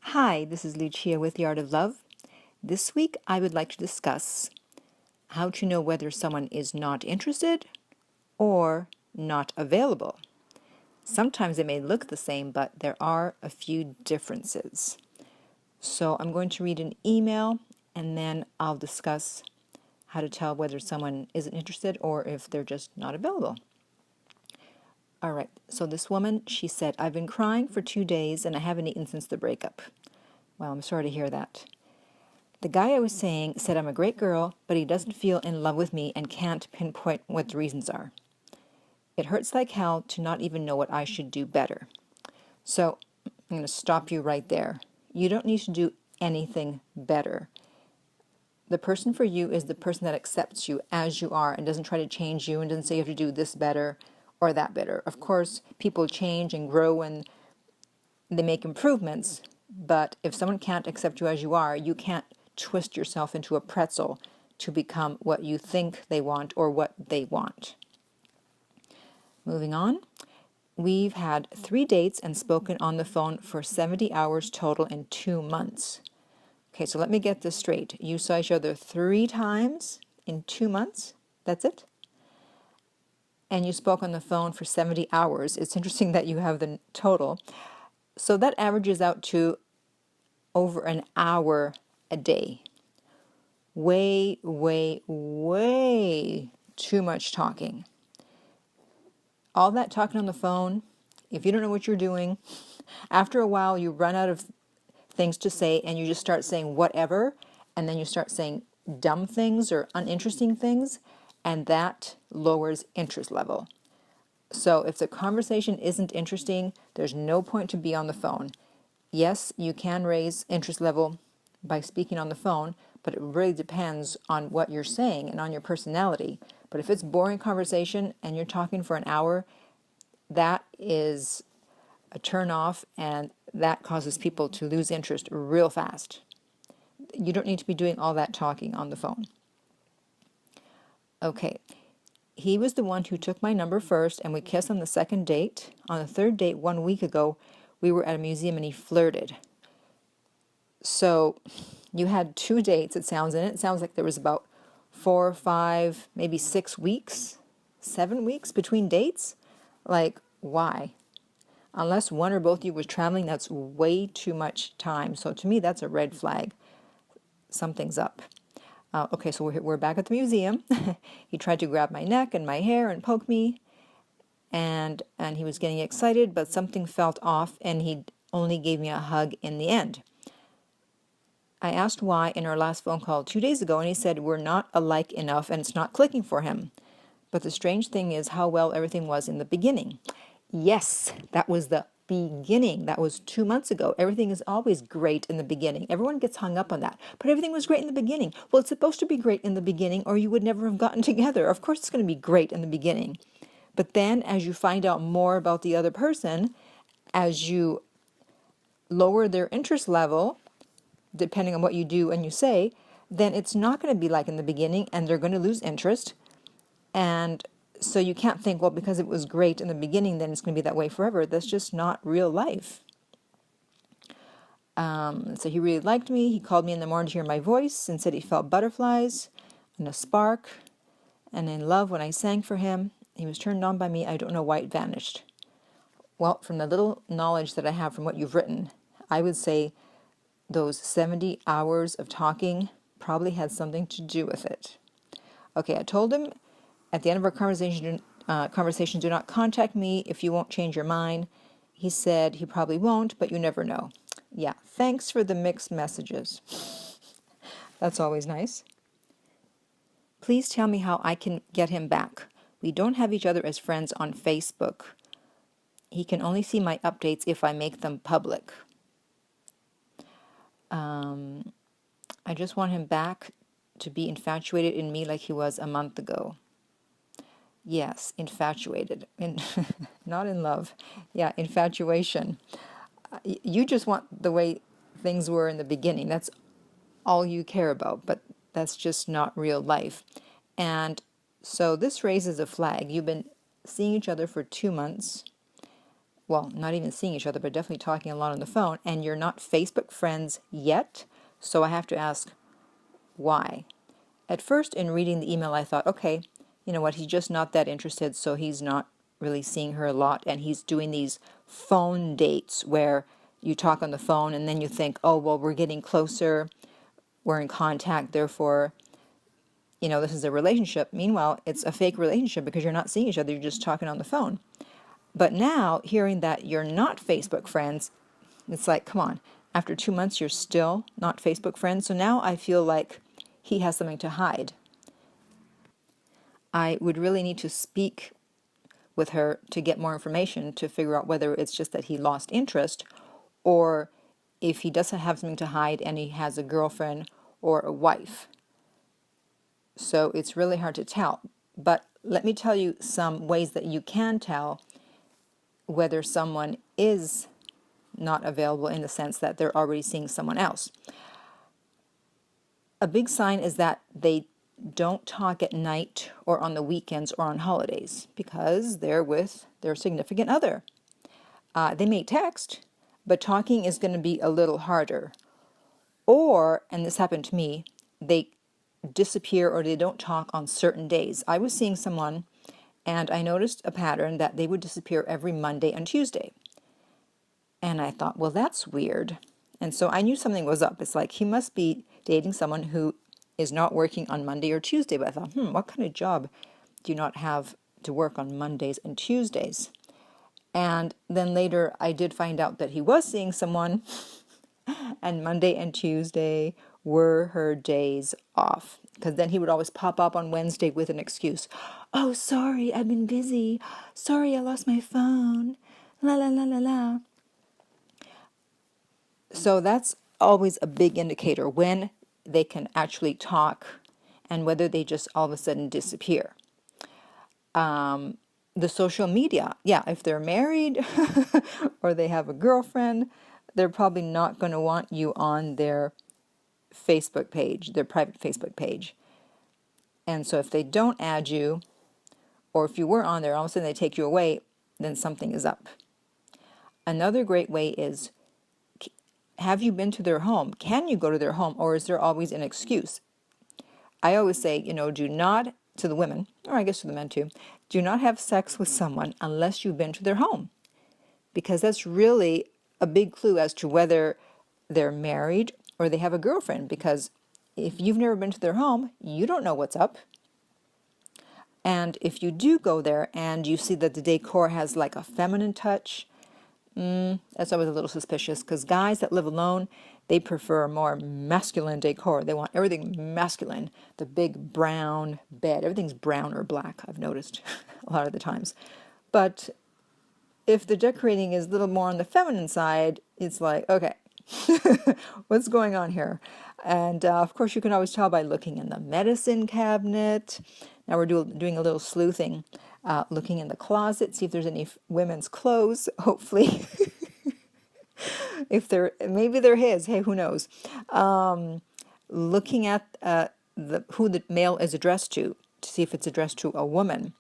Hi, this is Lucia with The Art of Love. This week I would like to discuss how to know whether someone is not interested or not available. Sometimes they may look the same, but there are a few differences. So I'm going to read an email and then I'll discuss how to tell whether someone isn't interested or if they're just not available. All right, so this woman, she said, I've been crying for 2 days and I haven't eaten since the breakup. Well, I'm sorry to hear that. The guy I was saying said I'm a great girl, but he doesn't feel in love with me and can't pinpoint what the reasons are. It hurts like hell to not even know what I should do better. So I'm going to stop you right there. You don't need to do anything better. The person for you is the person that accepts you as you are and doesn't try to change you and doesn't say you have to do this better or that better. Of course, people change and grow and they make improvements, but if someone can't accept you as you are, you can't twist yourself into a pretzel to become what you think they want or what they want. Moving on, we've had 3 dates and spoken on the phone for 70 hours total in 2 months. Okay, so let me get this straight. You saw each other 3 times in 2 months? That's it? And you spoke on the phone for 70 hours. It's interesting that you have the total. So that averages out to over an hour a day. Way, way, way too much talking. All that talking on the phone, if you don't know what you're doing, after a while you run out of things to say and you just start saying whatever, and then you start saying dumb things or uninteresting things, and that lowers interest level. So if the conversation isn't interesting, there's no point to be on the phone. Yes, you can raise interest level by speaking on the phone, but it really depends on what you're saying and on your personality. But if it's boring conversation and you're talking for an hour, that is a turn off and that causes people to lose interest real fast. You don't need to be doing all that talking on the phone. Okay, he was the one who took my number first and we kissed on the second date. On the third date 1 week ago, we were at a museum and he flirted. So you had 2 dates, it sounds, and it sounds like there was about 4 or 5, maybe 6 weeks, 7 weeks between dates. Like, why? Unless one or both of you was traveling, that's way too much time. So to me, that's a red flag. Something's up. Okay, so we're back at the museum. He tried to grab my neck and my hair and poke me, and he was getting excited, but something felt off, and he only gave me a hug in the end. I asked why in our last phone call 2 days ago, and he said we're not alike enough and it's not clicking for him. But the strange thing is how well everything was in the beginning. Yes, that was the beginning. That was 2 months ago. Everything is always great in the beginning. Everyone gets hung up on that. But everything was great in the beginning. Well, it's supposed to be great in the beginning or you would never have gotten together. Of course it's going to be great in the beginning. But then as you find out more about the other person, as you lower their interest level, depending on what you do and you say, then it's not going to be like in the beginning and they're going to lose interest. And so you can't think, well, because it was great in the beginning, then it's going to be that way forever. That's just not real life. So he really liked me. He called me in the morning to hear my voice and said he felt butterflies and a spark and in love when I sang for him. He was turned on by me. I don't know why it vanished. Well, from the little knowledge that I have from what you've written, I would say those 70 hours of talking probably had something to do with it. Okay, I told him at the end of our conversation, do not contact me if you won't change your mind. He said he probably won't, but you never know. Yeah, thanks for the mixed messages. That's always nice. Please tell me how I can get him back. We don't have each other as friends on Facebook. He can only see my updates if I make them public. I just want him back to be infatuated in me like he was a month ago. Yes, infatuated. Not in love. Yeah, infatuation. You just want the way things were in the beginning. That's all you care about, but that's just not real life. And so this raises a flag. You've been seeing each other for 2 months. well, not even seeing each other, but definitely talking a lot on the phone, and you're not Facebook friends yet. So I have to ask, why? At first, in reading the email, I thought, okay, you know what, he's just not that interested, so he's not really seeing her a lot, and he's doing these phone dates where you talk on the phone and then you think, oh, well, we're getting closer, we're in contact, therefore, this is a relationship. Meanwhile, it's a fake relationship because you're not seeing each other, you're just talking on the phone. But now, hearing that you're not Facebook friends, it's like, come on, after 2 months, you're still not Facebook friends. So now I feel like he has something to hide. I would really need to speak with her to get more information to figure out whether it's just that he lost interest or if he doesn't have something to hide and he has a girlfriend or a wife. So it's really hard to tell. But let me tell you some ways that you can tell whether someone is not available in the sense that they're already seeing someone else. A big sign is that they don't talk at night or on the weekends or on holidays because they're with their significant other. They may text, but talking is going to be a little harder. Or, and this happened to me, they disappear or they don't talk on certain days. I was seeing someone and I noticed a pattern that they would disappear every Monday and Tuesday. And I thought, well, that's weird. And so I knew something was up. It's like he must be dating someone who is not working on Monday or Tuesday. But I thought, what kind of job do you not have to work on Mondays and Tuesdays? And then later I did find out that he was seeing someone and Monday and Tuesday were her days off. Because then he would always pop up on Wednesday with an excuse. Oh, sorry, I've been busy. Sorry, I lost my phone. La la la la la. So that's always a big indicator when they can actually talk and whether they just all of a sudden disappear. The social media, yeah, if they're married or they have a girlfriend, they're probably not going to want you on their Facebook page, their private Facebook page. And so if they don't add you, or if you were on there, all of a sudden they take you away, then something is up. Another great way is, have you been to their home? Can you go to their home, or is there always an excuse? I always say, do not, to the women, or I guess to the men too, do not have sex with someone unless you've been to their home. Because that's really a big clue as to whether they're married or they have a girlfriend. Because if you've never been to their home, you don't know what's up. And if you do go there and you see that the decor has like a feminine touch, that's always a little suspicious, because guys that live alone, they prefer more masculine decor. They want everything masculine. The big brown bed, everything's brown or black, I've noticed a lot of the times. But if the decorating is a little more on the feminine side, it's like, okay, what's going on here? And of course, you can always tell by looking in the medicine cabinet. Now we're doing a little sleuthing. Looking in the closet, see if there's any women's clothes, hopefully. Maybe they're his, hey, who knows? Looking at who the mail is addressed to see if it's addressed to a woman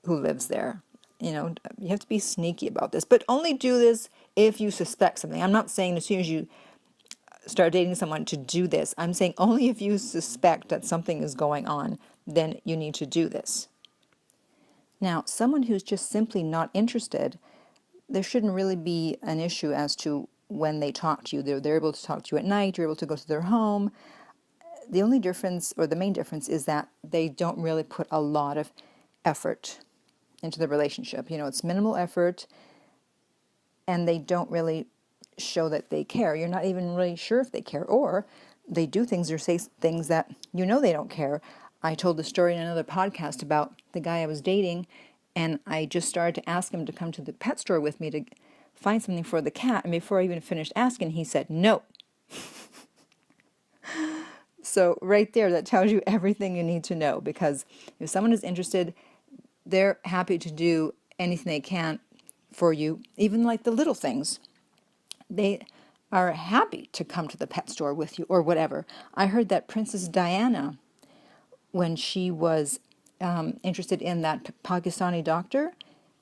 who lives there. You have to be sneaky about this, but only do this if you suspect something. I'm not saying as soon as you start dating someone to do this. I'm saying only if you suspect that something is going on, then you need to do this. Now, someone who's just simply not interested, there shouldn't really be an issue as to when they talk to you. They're able to talk to you at night, you're able to go to their home. The only difference, or the main difference, is that they don't really put a lot of effort into the relationship. It's minimal effort, and they don't really show that they care. You're not even really sure if they care, or they do things or say things that they don't care. I told the story in another podcast about the guy I was dating, and I just started to ask him to come to the pet store with me to find something for the cat, and before I even finished asking, he said no. So right there, that tells you everything you need to know, because if someone is interested, they're happy to do anything they can for you, even like the little things. They are happy to come to the pet store with you or whatever. I heard that Princess Diana, when she was interested in that Pakistani doctor,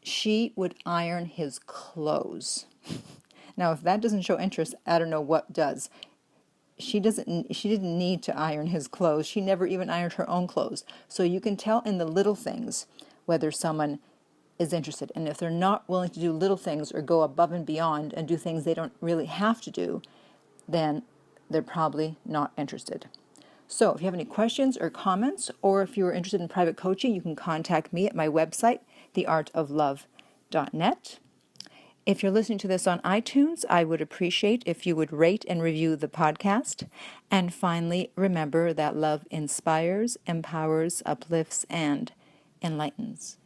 she would iron his clothes. Now, if that doesn't show interest, I don't know what does. She didn't need to iron his clothes. She never even ironed her own clothes. So you can tell in the little things whether someone is interested. And if they're not willing to do little things or go above and beyond and do things they don't really have to do, then they're probably not interested. So if you have any questions or comments, or if you're interested in private coaching, you can contact me at my website, theartoflove.net. If you're listening to this on iTunes, I would appreciate if you would rate and review the podcast. And finally, remember that love inspires, empowers, uplifts, and enlightens.